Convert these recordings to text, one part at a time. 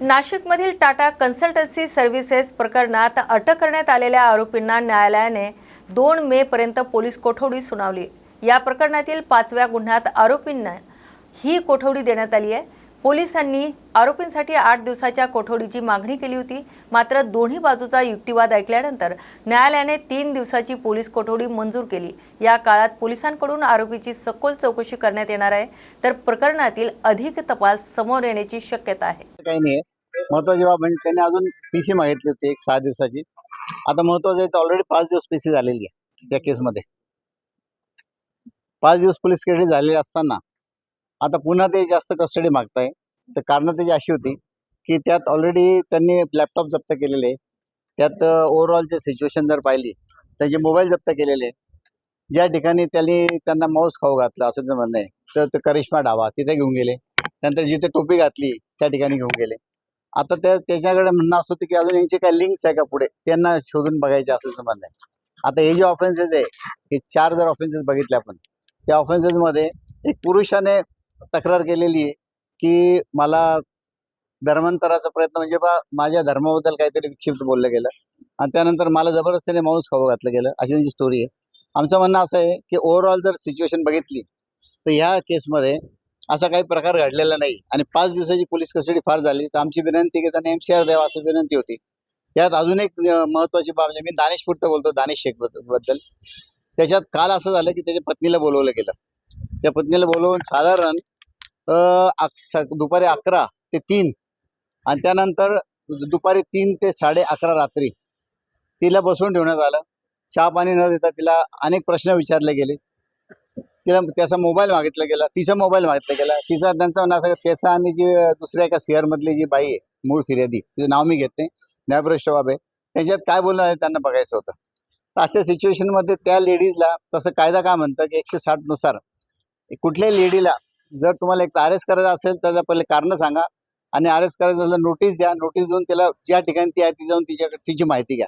नाशिकमधील Tata consultancy services प्रकरणात अटक करण्यात आलेल्या आरोपींना न्यायालयाने 2 मे पर्यंत पोलीस कोठडी सुनावली। या प्रकरणातील 5व्या गुन्ह्यात आरोपींना ही कोठडी देण्यात आली आहे। पोलिसांनी आरोपींसाठी 8 दिवसाच्या कोठडीची मागणी केली होती, मात्र दोन्ही बाजूचा युक्तिवाद ऐकल्यानंतर न्यायालयाने 3 दिवसाची पोलीस कोठडी मंजूर केली। या काळात पोलिसांकडून आरोपीची सखोल चौकशी करण्यात येणार आहे, तर प्रकरणातील अधिक तपास समोर येण्याची शक्यता आहे। काही नाही, महत्त्वाची बाब म्हणजे त्यांनी अजून पीसी मागितली होती एक 6 दिवसाची। आता महत्त्वाचं आहे, ऑलरेडी 5 दिवस पीसी झालेली आहे त्या केसमध्ये। 5 दिवस पोलीस कस्टडी झालेली असताना आता पुन्हा ते जास्त कस्टडी मागताय। तर कारण त्याची अशी होती की त्यात ऑलरेडी त्यांनी लॅपटॉप जप्त केलेले, त्यात ओव्हरऑल जे सिच्युएशन जर पाहिली त्यांचे मोबाईल जप्त केलेले, ज्या ठिकाणी त्यांना माऊस खाऊ घातला असं ते म्हणणं आहे, तर ते करिश्मा ढाबा तिथे घेऊन गेले, त्यानंतर जिथे टोपी घातली त्या ठिकाणी घेऊन गेले। आता त्याच्याकडे म्हणणं असं होतं की अजून यांचे काही लिंक्स आहे का पुढे, त्यांना शोधून बघायचे असं ते म्हणणं आहे। आता हे जे ऑफेन्सेस आहे, हे 4 जर ऑफेन्सेस बघितले आपण, त्या ऑफेन्सेसमध्ये एक पुरुषाने तक्रार केलेली आहे की मला धर्मांतराचा प्रयत्न म्हणजे माझ्या धर्माबद्दल काहीतरी विक्षिप्त बोललं गेलं आणि त्यानंतर मला जबरदस्तीने मांस खाऊ घातलं गेलं, अशी त्यांची स्टोरी आहे। आमचं म्हणणं असं आहे की ओव्हरऑल जर सिच्युएशन बघितली तर ह्या केसमध्ये असा काही प्रकार घडलेला नाही आणि 5 दिवसाची पोलीस कस्टडी फार झाली। तर आमची विनंती की त्यांनी MCR द्यावा असं विनंती होती। त्यात अजून एक महत्त्वाची बाब म्हणजे मी दानिशपुरतं बोलतो, दानिश शेख बद्दल। त्याच्यात काल असं झालं की त्याच्या पत्नीला बोलवलं गेलं। त्या पत्नीला बोलवून साधारण दुपारी 11 ते 3 आणि त्यानंतर दुपारी 3 ते 11:30 रात्री तिला बसवून ठेवण्यात आलं। चहा पाणी न देता तिला अनेक प्रश्न विचारले गेले, तिला त्याचा मोबाईल मागितला गेला, तिचा मोबाईल मागितला गेला। त्यांचं म्हणणं असं त्याचा आणि जी दुसऱ्या एका CR मधली जी बाई आहे मूळ फिर्यादी, तिचं नाव मी घेत नाही, न्यायप्रविष्ट बाब आहे, त्यांच्यात काय बोलणं आहे त्यांना बघायचं होतं। तर अशा सिच्युएशनमध्ये त्या लेडीजला तसं कायदा काय म्हणतं की 160 नुसार कुठल्याही लेडीला जर तुम्हाला एक अरेस्ट करायचं असेल तर पहिले कारण सांगा आणि अरेस्ट करायचं असेल नोटीस द्या, नोटीस देऊन त्याला ज्या ठिकाणी ती आहे ती जाऊन तिची माहिती घ्या।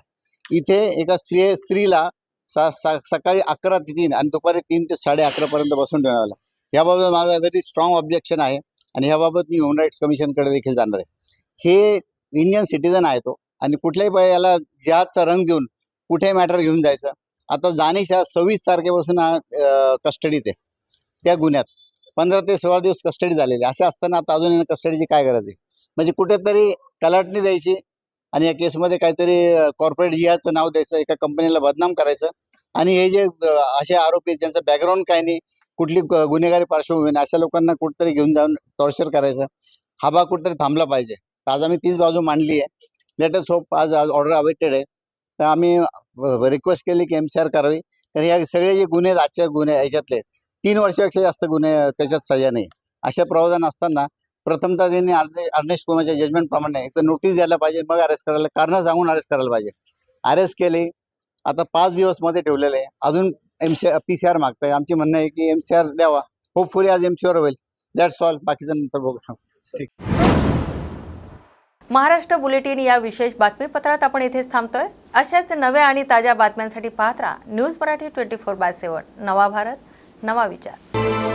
इथे एका स्त्रीला सकाळी 11 ते 3 आणि दुपारी 3 ते 11:30 पर्यंत बसून ठेवण्यात आलं। याबाबत माझा व्हेरी स्ट्रॉंग ऑब्जेक्शन आहे आणि याबाबत मी ह्युमन राईट्स कमिशनकडे देखील जाणार आहे। हे इंडियन सिटीजन आहे तो आणि कुठल्याही याला जिहादचा रंग देऊन कुठेही मॅटर घेऊन जायचं। आता दानिश हा 26 तारखेपासून कस्टडीत आहे त्या गुन्ह्यात, 15 ते 16 दिवस कस्टडी झालेली। अशा असताना आता अजून कस्टडीची काय गरज आहे? म्हणजे कुठेतरी कलाटणी द्यायची आणि या केसमध्ये काहीतरी कॉर्पोरेट जिहादचं नाव द्यायचं, एका कंपनीला बदनाम करायचं आणि हे जे असे आरोपी आहेत ज्यांचं बॅकग्राऊंड काय नाही, कुठली गुन्हेगारी पार्श्वभूमी नाही, अशा लोकांना कुठेतरी घेऊन जाऊन टॉर्चर करायचं, हा भाग कुठेतरी थांबला पाहिजे। तर आज आम्ही तीच बाजू मांडली आहे। लेट अस होप आज ऑर्डर अवेटेड आहे, तर आम्ही रिक्वेस्ट केली की MCR करावी। तर या सगळे जे गुन्हे आजच्या गुन्हे याच्यातले 3 वर्षापेक्षा जास्त गुन्हे त्याच्यात सजा नाही। अशा प्रावधान असताना प्रथमतः त्यांनी अर्नेस्ट कुमारच्या जजमेंट प्रमाणे एक तर नोटीस द्यायला पाहिजे, मग अरेस्ट करायला, कारण सांगून अरेस्ट करायला पाहिजे। अरेस्ट केले, आता 5 दिवस मध्ये ठेवलेले आहे, अजून PCR मागताय। आमची म्हणणं आहे की MCR द्यावा, होपफुली आज MCR होईल, दॅट्स ऑल, बाकीचं नंतर बघू। ठीक। महाराष्ट्र बुलेटिन या विशेष बातमीपत्रात आपण इथेच थांबतोय। अशाच नव्या आणि ताज्या बातम्यांसाठी पाहत राहा न्यूज मराठी 24/7। नवा भारत, नवा विचार।